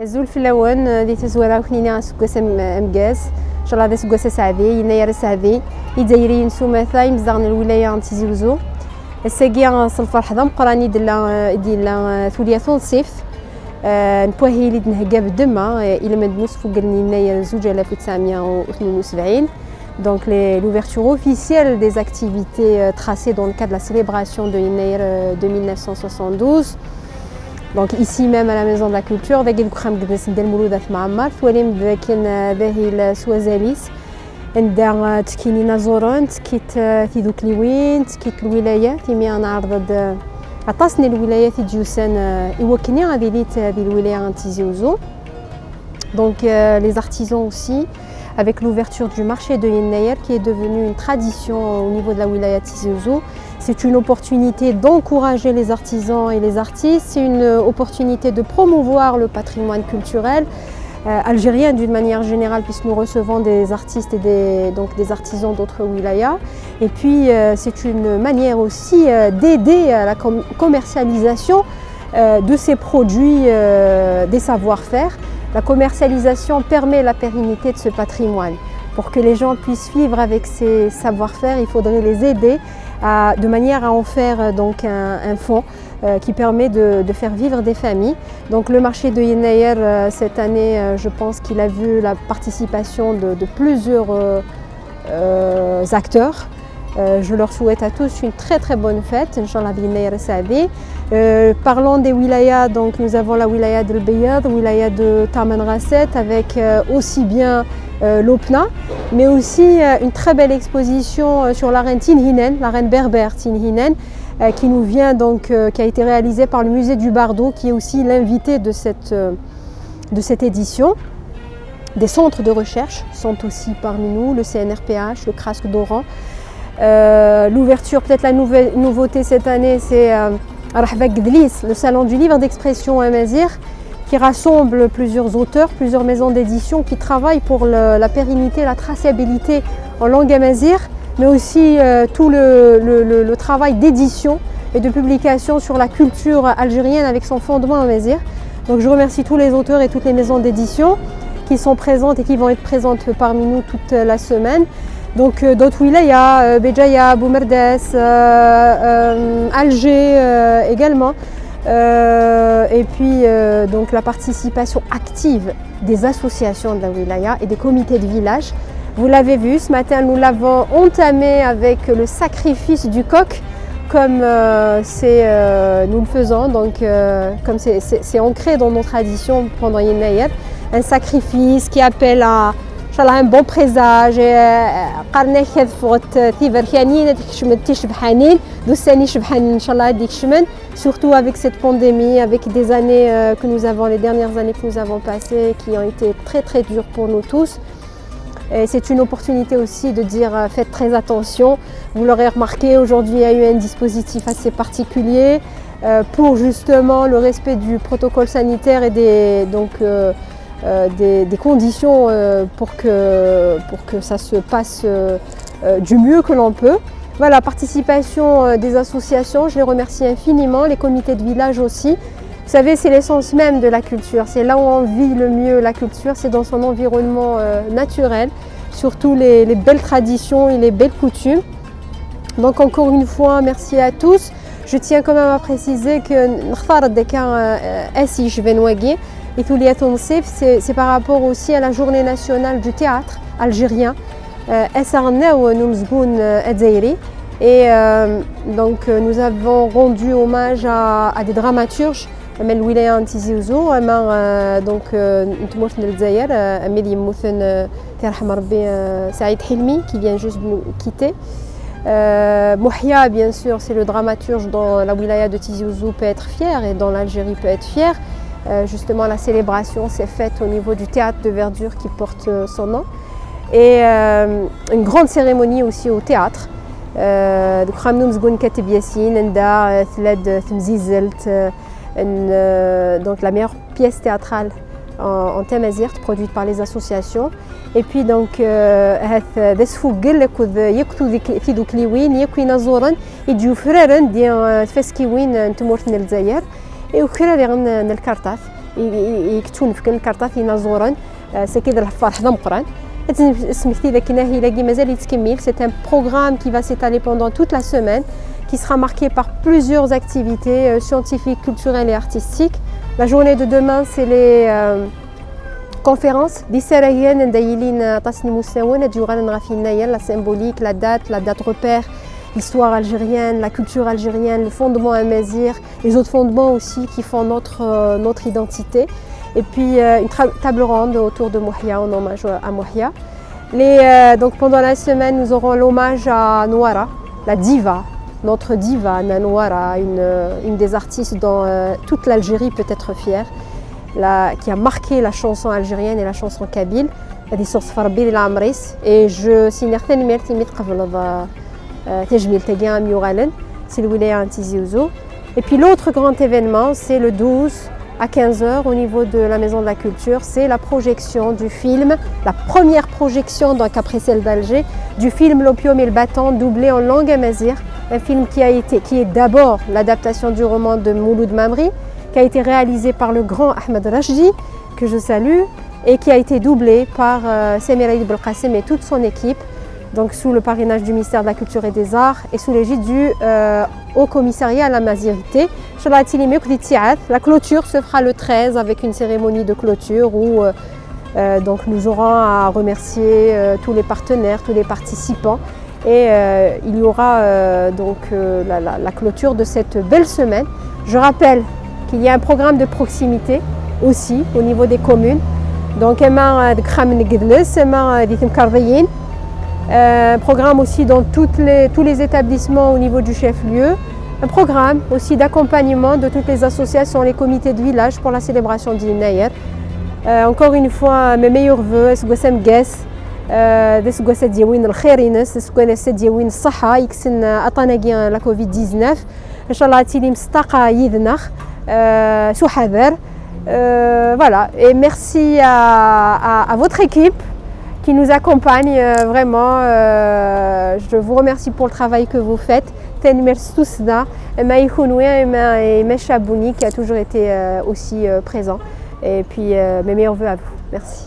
الزول في اللون دي تزورا وكنينا سكوس مقاس ان شاء الله هذا سكوس سعدي يناير سعدي يدايرين سوماثا يمزغن الولايه تيزي وزو الساقيا صلفر حضا مقراني ديال ثوليا صيف نبوهي لي نهكا بالدما الى مدنوس فوق يناير 2972. Donc l'ouverture officielle des activités tracées dans le cadre de la célébration de Yinaïr de 1972. Donc ici même à la Maison de la Culture, avec le Kram Gdesndel Mouloudat Mahammar, Foualim Bekin Behil Souazalis, Ndar Tkini Nazoran, Tkit Tiduk Liwin, Tkit Lwilaya, Timi en Ardad Atasni Lwilaya Tidjousen, Iwakini Adilit Bilwilaya Antiziozo. Donc les artisans aussi, avec l'ouverture du marché de Yinaïr qui est devenu une tradition au niveau de la wilaya Tizi Ouzou. C'est une opportunité d'encourager les artisans et les artistes, c'est une opportunité de promouvoir le patrimoine culturel algérien d'une manière générale, puisque nous recevons des artistes et des artisans d'autres wilayas. Et puis c'est une manière aussi d'aider à la commercialisation de ces produits, des savoir-faire. La commercialisation permet la pérennité de ce patrimoine. Pour que les gens puissent vivre avec ces savoir-faire, il faudrait les aider de manière à en faire donc un fonds qui permet de faire vivre des familles. Donc le marché de Yinaïr cette année, je pense qu'il a vu la participation de plusieurs acteurs. Je leur souhaite à tous une très très bonne fête, Inch'Allah Yinaïr Saadi. Parlons des wilayas, donc nous avons la wilaya de Beyad, la wilaya de Taman Rasset avec aussi bien l'Opna, mais aussi une très belle exposition sur la reine Tinhinen, la reine berbère Tinhinen, qui nous vient donc, qui a été réalisée par le musée du Bardo, qui est aussi l'invité de cette édition. Des centres de recherche sont aussi parmi nous, le CNRPH, le CRASC d'Oran. L'ouverture, peut-être la nouveauté cette année, c'est Rahbak Gdlis, le salon du livre d'expression amazigh, qui rassemble plusieurs auteurs, plusieurs maisons d'édition qui travaillent pour la pérennité, la traçabilité en langue amazigh, mais aussi tout le travail d'édition et de publication sur la culture algérienne avec son fondement amazigh. Donc je remercie tous les auteurs et toutes les maisons d'édition qui sont présentes et qui vont être présentes parmi nous toute la semaine. Donc d'autres wilayas, Béjaïa, Boumerdes, Alger également. Et puis donc la participation active des associations de la wilaya et des comités de village. Vous l'avez vu, ce matin nous l'avons entamé avec le sacrifice du coq, comme nous le faisons, donc comme c'est ancré dans nos traditions pendant Yinaïr, un sacrifice qui appelle à un bon présage. Surtout avec cette pandémie, avec des années que nous avons, les dernières années que nous avons passées, qui ont été très très dures pour nous tous. C'est une opportunité aussi de dire faites très attention. Vous l'aurez remarqué, aujourd'hui il y a eu un dispositif assez particulier pour justement le respect du protocole sanitaire et des conditions pour que ça se passe du mieux que l'on peut. Voilà, la participation des associations, je les remercie infiniment, les comités de village aussi. Vous savez, c'est l'essence même de la culture, c'est là où on vit le mieux la culture, c'est dans son environnement naturel, surtout les belles traditions et les belles coutumes. Donc encore une fois, merci à tous. Je tiens quand même à préciser que c'est par rapport aussi à la journée nationale du théâtre algérien. Et donc nous avons rendu hommage à des dramaturges. من الولاية تيزي وزو أما دونك نتموت للجزائر أمي يموثن ترحم ربي سعيد حلمي qui vient juste de nous quitter. Mouhia, bien sûr, c'est le dramaturge dont la wilaya de Tizi Ouzou peut être fière et dont l'Algérie peut être fière. Justement, la célébration s'est faite au niveau du théâtre de verdure qui porte son nom. Et une grande cérémonie aussi au théâtre. Donc la meilleure pièce théâtrale en Tamazirt produite par les associations. Et puis donc يكتون في كل كارطات ينازورن سكيد الفرح ضم قران سميتي ذاك ناهي لاقي مازال يتكمل. C'est un programme qui va s'étaler pendant toute la semaine, qui sera marqué par plusieurs activités scientifiques, culturelles et artistiques. La journée de demain, c'est les conférences. دي سرايين دايلين طاسني مستوون تجو غانا نغافينا la symbolique, la date repère, l'histoire algérienne, la culture algérienne, le fondement amazigh, les autres fondements aussi qui font notre identité. Et puis une table ronde autour de Mouhia, en hommage à Mouhia. Donc pendant la semaine, nous aurons l'hommage à Nouara, la diva, notre diva Nanouara, une des artistes dont toute l'Algérie peut être fière, qui a marqué la chanson algérienne et la chanson kabyle. هذه source فربي العمريس. Et je signale تنميرتي ميت قبل تجميل تاقيا ميوغالن c'est الولاية تيزي وزو. Et puis l'autre grand événement, c'est le 12 à 15h au niveau de la Maison de la Culture. C'est la projection du film, la première projection, donc après celle d'Alger, du film L'Opium et le Bâton doublé en langue amazigh. Un film qui est d'abord l'adaptation du roman de Mouloud Mamri, qui a été réalisé par le grand Ahmed Rachdi, que je salue, et qui a été doublé par Samir Aïd Belkacem et toute son équipe, donc sous le parrainage du ministère de la Culture et des Arts et sous l'égide du Haut Commissariat à la Mazirité. La clôture se fera le 13 avec une cérémonie de clôture où donc nous aurons à remercier tous les partenaires, tous les participants, et il y aura donc la clôture de cette belle semaine. Je rappelle qu'il y a un programme de proximité aussi au niveau des communes. Donc un programme aussi dans tous les établissements au niveau du chef-lieu. Un programme aussi d'accompagnement de toutes les associations, les comités de village pour la célébration d'Inayer. Encore une fois, mes meilleurs voeux, Sgoussem Guess, Sgoussa Diawin al-Khairines, Sgoussa Diawin al-Saha, Xen Atanagi la Covid-19. Inch'Allah, Tilim Staka Yidnach, Souhader. Voilà, et merci à votre équipe qui nous accompagne vraiment. Je vous remercie pour le travail que vous faites. Merci tous et Mesha Bouni qui a toujours été aussi présent. Et puis mes meilleurs voeux à vous. Merci.